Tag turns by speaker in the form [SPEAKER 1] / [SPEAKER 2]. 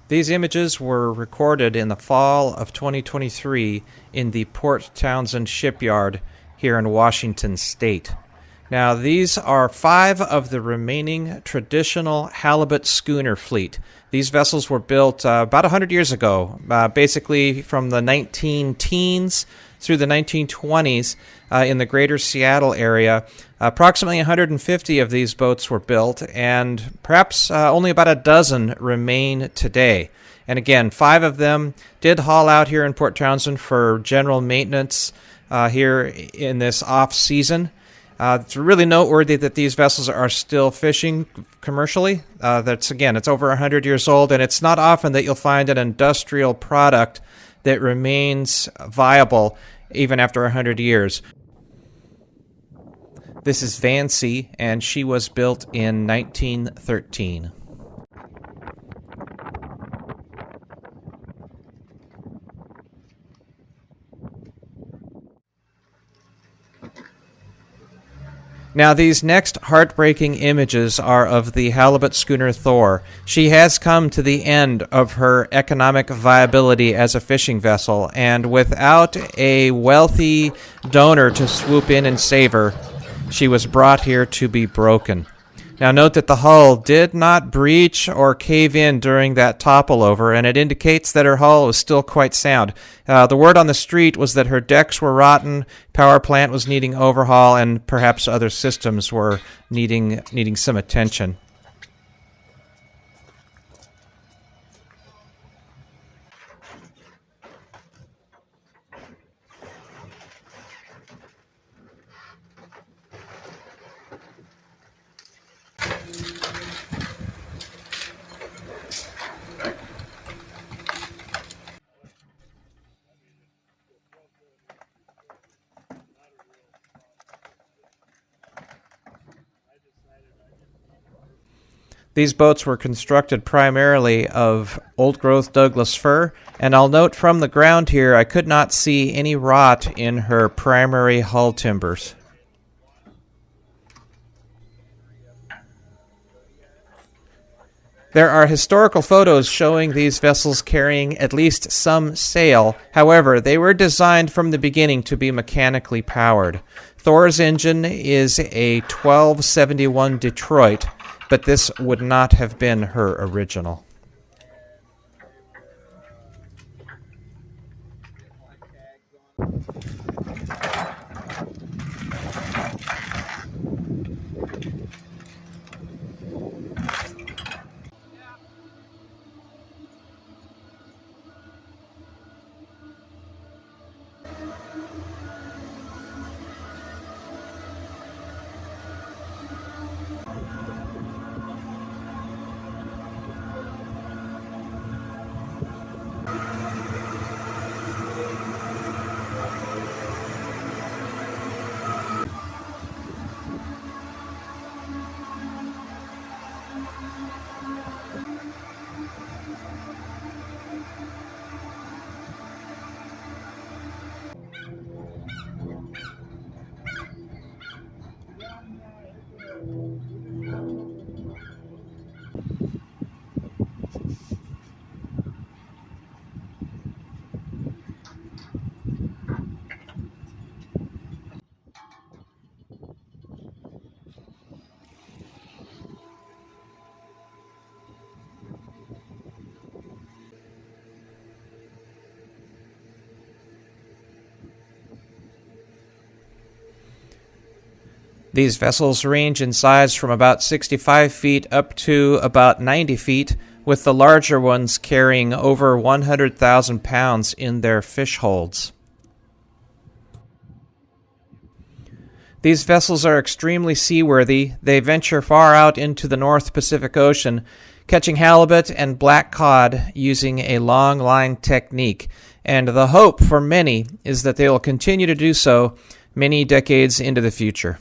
[SPEAKER 1] These images were recorded in the fall of 2023 in the Port Townsend Shipyard here in Washington State. Now, these are 5 of the remaining traditional halibut schooner fleet. These vessels were built about 100 years ago, basically from the 19-teens through the 1920s in the greater Seattle area. Approximately 150 of these boats were built, and perhaps only about a dozen remain today. And again, 5 of them did haul out here in Port Townsend for general maintenance here in this off-season. It's really noteworthy that these vessels are still fishing commercially. It's over 100 years old, and it's not often that you'll find an industrial product that remains viable even after 100 years. This is Vancy, and she was built in 1913. Now, these next heartbreaking images are of the halibut schooner Thor. She has come to the end of her economic viability as a fishing vessel, and without a wealthy donor to swoop in and save her, she was brought here to be broken. Now, note that the hull did not breach or cave in during that topple over, and it indicates that her hull was still quite sound. The word on the street was that her decks were rotten, power plant was needing overhaul, and perhaps other systems were needing some attention. These boats were constructed primarily of old-growth Douglas fir, and I'll note from the ground here I could not see any rot in her primary hull timbers. There are historical photos showing these vessels carrying at least some sail. However, they were designed from the beginning to be mechanically powered. Thor's engine is a 1271 Detroit, but this would not have been her original. These vessels range in size from about 65 feet up to about 90 feet, with the larger ones carrying over 100,000 pounds in their fish holds. These vessels are extremely seaworthy. They venture far out into the North Pacific Ocean, catching halibut and black cod using a long line technique, and the hope for many is that they will continue to do so many decades into the future.